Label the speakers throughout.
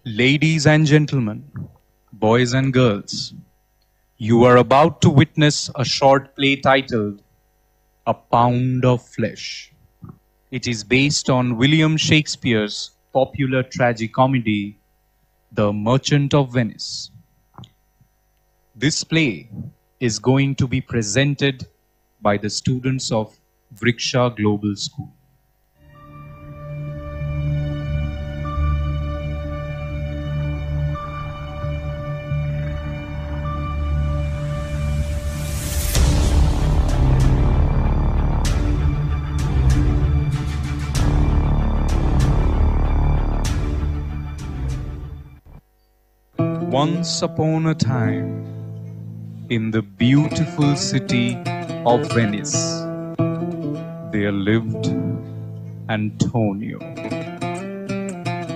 Speaker 1: Ladies and gentlemen, boys and girls, you are about to witness a short play titled A Pound of Flesh. It is based on William Shakespeare's popular tragicomedy, The Merchant of Venice. This play is going to be presented by the students of Vriksha Global School. Once upon a time, in the beautiful city of Venice, there lived Antonio,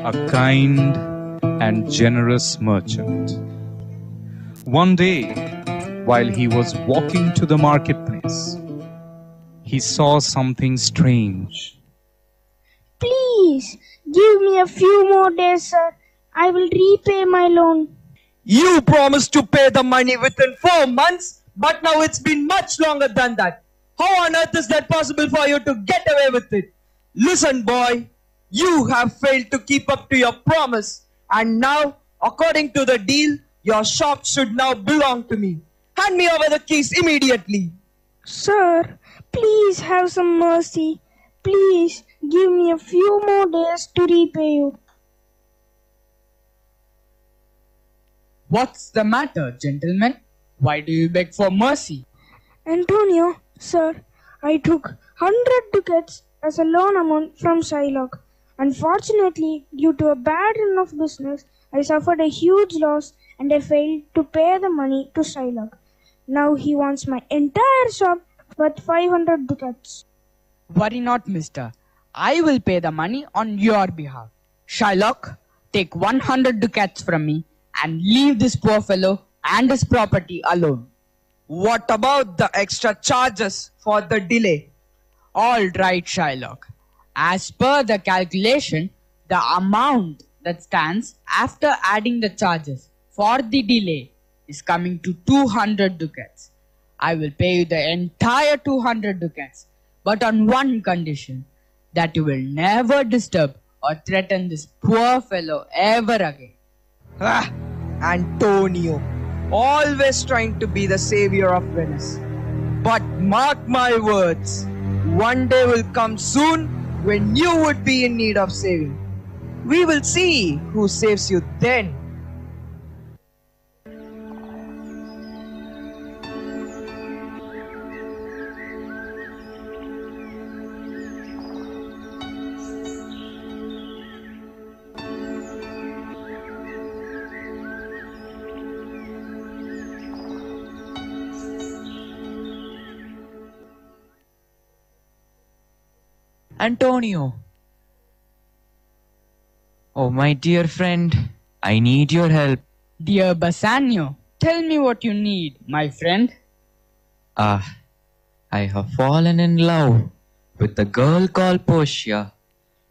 Speaker 1: a kind and generous merchant. One day, while he was walking to the marketplace, he saw something strange.
Speaker 2: Please, give me a few more days, sir. I will repay my loan.
Speaker 3: You promised to pay the money within 4 months, but now it's been much longer than that. How on earth is that possible for you to get away with it? Listen, boy, you have failed to keep up to your promise, and now, according to the deal, your shop should now belong to me. Hand me over the keys immediately.
Speaker 2: Sir, please have some mercy. Please give me a few more days to repay you.
Speaker 4: What's the matter, gentlemen? Why do you beg for mercy?
Speaker 2: Antonio, sir, I took 100 ducats as a loan amount from Shylock. Unfortunately, due to a bad run of business, I suffered a huge loss and I failed to pay the money to Shylock. Now he wants my entire shop worth 500 ducats.
Speaker 4: Worry not, mister. I will pay the money on your behalf. Shylock, take 100 ducats from me and leave this poor fellow and his property alone.
Speaker 3: What about the extra charges for the delay?
Speaker 4: All right, Shylock. As per the calculation, the amount that stands after adding the charges for the delay is coming to 200 ducats. I will pay you the entire 200 ducats, but on one condition, that you will never disturb or threaten this poor fellow ever again.
Speaker 3: Ah, Antonio, always trying to be the savior of Venice. But mark my words, one day will come soon when you would be in need of saving. We will see who saves you then.
Speaker 5: Antonio. Oh, my dear friend, I need your help.
Speaker 4: Dear Bassanio, tell me what you need, my friend.
Speaker 5: I have fallen in love with a girl called Portia.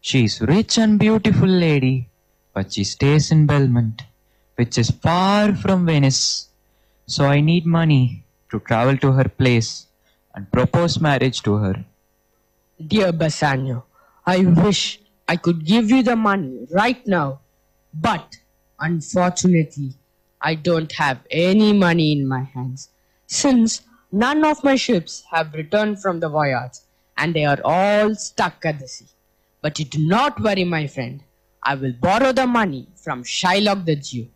Speaker 5: She is rich and beautiful lady, but she stays in Belmont, which is far from Venice. So I need money to travel to her place and propose marriage to her.
Speaker 6: Dear Bassanio, I wish I could give you the money right now, but unfortunately, I don't have any money in my hands, since none of my ships have returned from the voyage, and they are all stuck at the sea. But you do not worry, my friend. I will borrow the money from Shylock the Jew.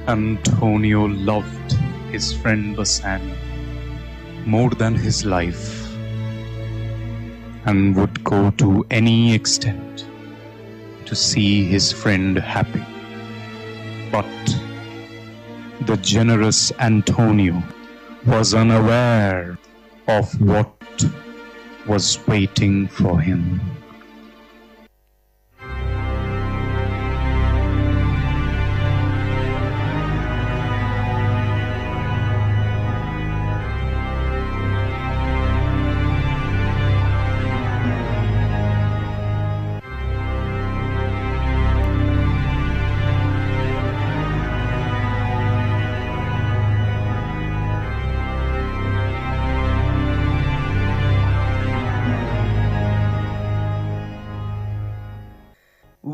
Speaker 1: Antonio loved his friend Bassanio more than his life, and would go to any extent to see his friend happy. But the generous Antonio was unaware of what was waiting for him.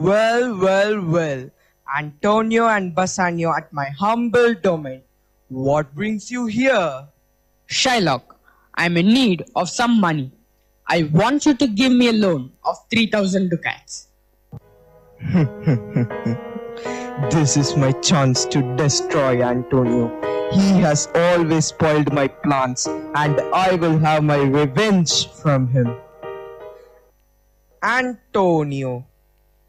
Speaker 3: Well. Antonio and Bassanio at my humble domain. What brings you here?
Speaker 4: Shylock, I'm in need of some money. I want you to give me a loan of 3,000 ducats.
Speaker 3: This is my chance to destroy Antonio. He has always spoiled my plans, and I will have my revenge from him. Antonio,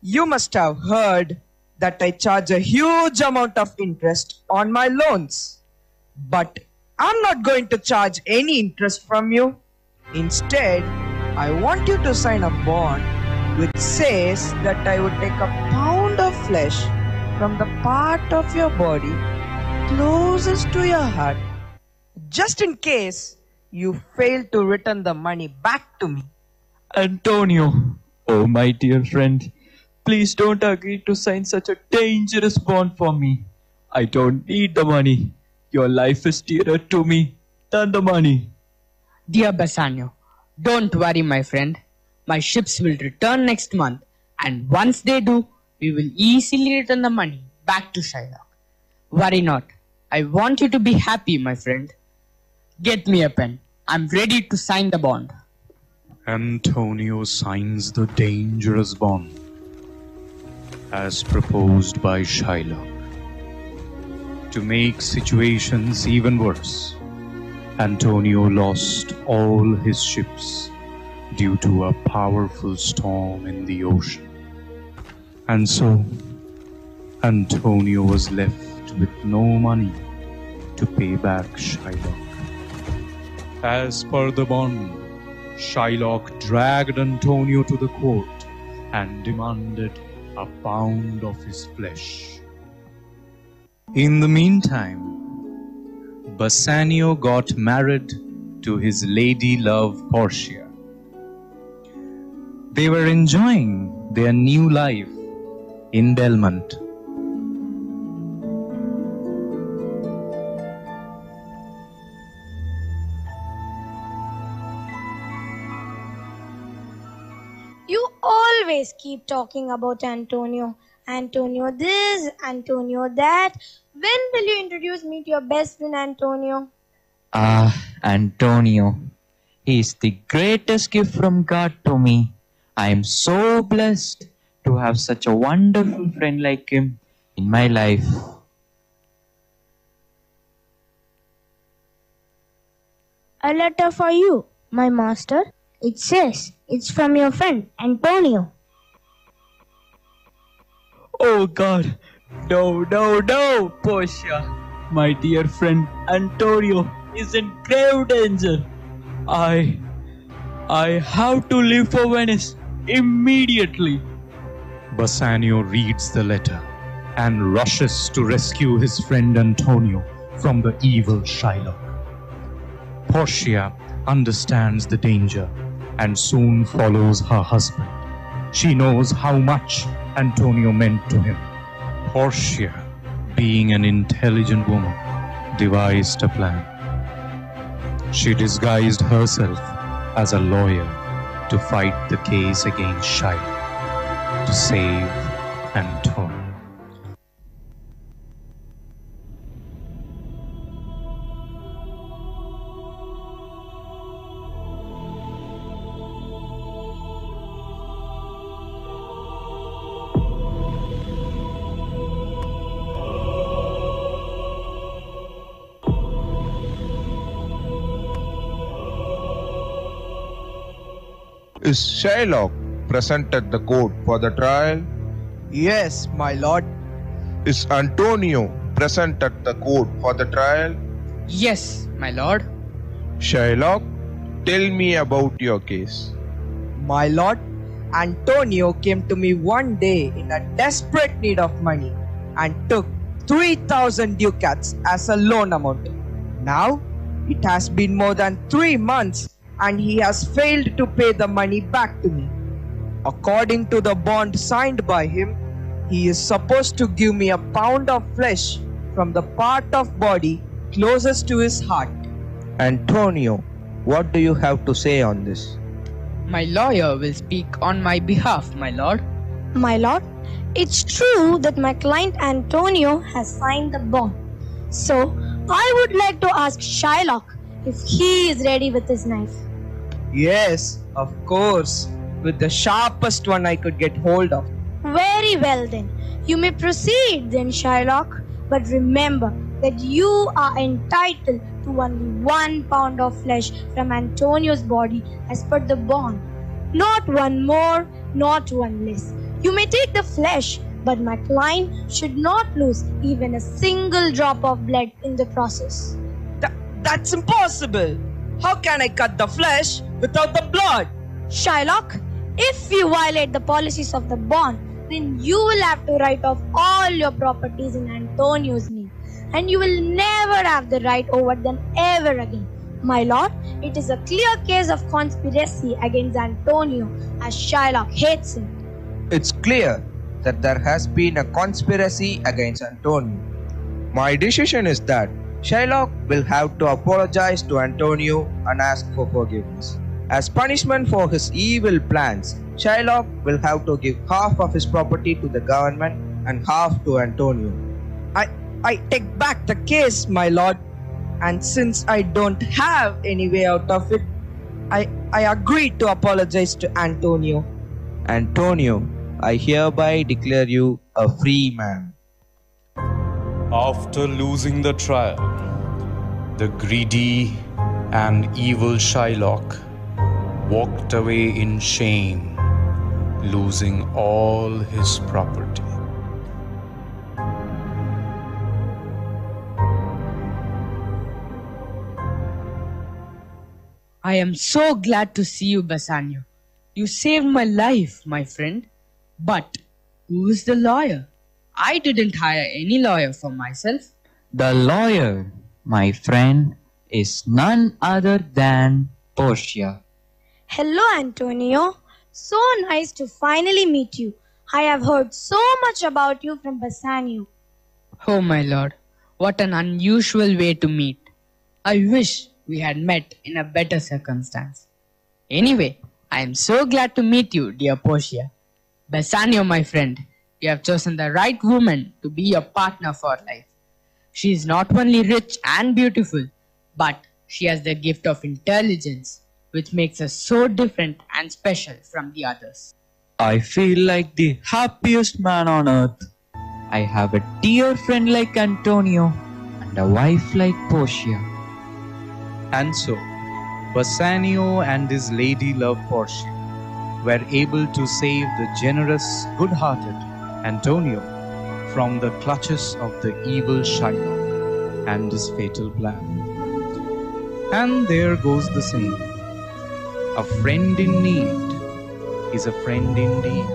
Speaker 3: you must have heard that I charge a huge amount of interest on my loans. But I'm not going to charge any interest from you. Instead, I want you to sign a bond which says that I would take a pound of flesh from the part of your body closest to your heart, just in case you fail to return the money back to me.
Speaker 5: Antonio, oh my dear friend, please don't agree to sign such a dangerous bond for me. I don't need the money. Your life is dearer to me than the money.
Speaker 4: Dear Bassanio, don't worry, my friend. My ships will return next month, and once they do, we will easily return the money back to Shylock. Worry not. I want you to be happy, my friend. Get me a pen. I'm ready to sign the bond.
Speaker 1: Antonio signs the dangerous bond as proposed by Shylock. To make situations even worse, Antonio lost all his ships due to a powerful storm in the ocean. And so, Antonio was left with no money to pay back Shylock. As per the bond, Shylock dragged Antonio to the court and demanded a pound of his flesh. In the meantime, Bassanio got married to his lady love Portia. They were enjoying their new life in Belmont.
Speaker 2: You always keep talking about Antonio. Antonio this, Antonio that. When will you introduce me to your best friend Antonio?
Speaker 5: Antonio, he is the greatest gift from God to me. I am so blessed to have such a wonderful friend like him in my life.
Speaker 2: A letter for you, my master. It says it's from your friend Antonio.
Speaker 5: Oh God, no, Portia. My dear friend Antonio is in grave danger. I have to leave for Venice immediately.
Speaker 1: Bassanio reads the letter and rushes to rescue his friend Antonio from the evil Shylock. Portia understands the danger and soon follows her husband. She knows how much Antonio meant to him. Portia, being an intelligent woman, devised a plan. She disguised herself as a lawyer to fight the case against Shylock to save Antonio.
Speaker 7: Is Shylock present at the court for the trial?
Speaker 3: Yes, my lord.
Speaker 7: Is Antonio present at the court for the trial?
Speaker 4: Yes, my lord.
Speaker 7: Shylock, tell me about your case.
Speaker 3: My lord, Antonio came to me one day in a desperate need of money and took 3,000 ducats as a loan amount. Now, it has been more than 3 months and he has failed to pay the money back to me. According to the bond signed by him, he is supposed to give me a pound of flesh from the part of body closest to his heart.
Speaker 8: Antonio, what do you have to say on this?
Speaker 4: My lawyer will speak on my behalf, my lord.
Speaker 2: My lord,
Speaker 9: It's true that my client Antonio has signed the bond. So, I would like to ask Shylock if he is ready with his knife.
Speaker 3: Yes, of course. With the sharpest one I could get hold of.
Speaker 9: Very well then. You may proceed then, Shylock. But remember that you are entitled to only 1 pound of flesh from Antonio's body as per the bond. Not one more, not one less. You may take the flesh, but my client should not lose even a single drop of blood in the process.
Speaker 3: That's impossible. How can I cut the flesh without the blood?
Speaker 9: Shylock, if you violate the policies of the bond, then you will have to write off all your properties in Antonio's name, and you will never have the right over them ever again. My lord, it is a clear case of conspiracy against Antonio, as Shylock hates him.
Speaker 8: It's clear that there has been a conspiracy against Antonio. My decision is that Shylock will have to apologize to Antonio and ask for forgiveness. As punishment for his evil plans, Shylock will have to give half of his property to the government and half to Antonio.
Speaker 3: I take back the case, my lord. And since I don't have any way out of it, I agree to apologize to Antonio.
Speaker 8: Antonio, I hereby declare you a free man.
Speaker 1: After losing the trial, the greedy and evil Shylock walked away in shame, losing all his property.
Speaker 4: I am so glad to see you, Bassanio. You saved my life, my friend. But who is the lawyer? I didn't hire any lawyer for myself.
Speaker 5: The lawyer, my friend, is none other than Portia.
Speaker 9: Hello, Antonio. So nice to finally meet you. I have heard so much about you from Bassanio.
Speaker 4: Oh, my lord, what an unusual way to meet. I wish we had met in a better circumstance. Anyway, I am so glad to meet you, dear Portia. Bassanio, my friend, you have chosen the right woman to be your partner for life. She is not only rich and beautiful, but she has the gift of intelligence, which makes her so different and special from the others.
Speaker 5: I feel like the happiest man on earth. I have a dear friend like Antonio and a wife like Portia.
Speaker 1: And so, Bassanio and his lady love Portia were able to save the generous, good-hearted Antonio from the clutches of the evil Shylock and his fatal plan. And there goes the saying, a friend in need is a friend indeed.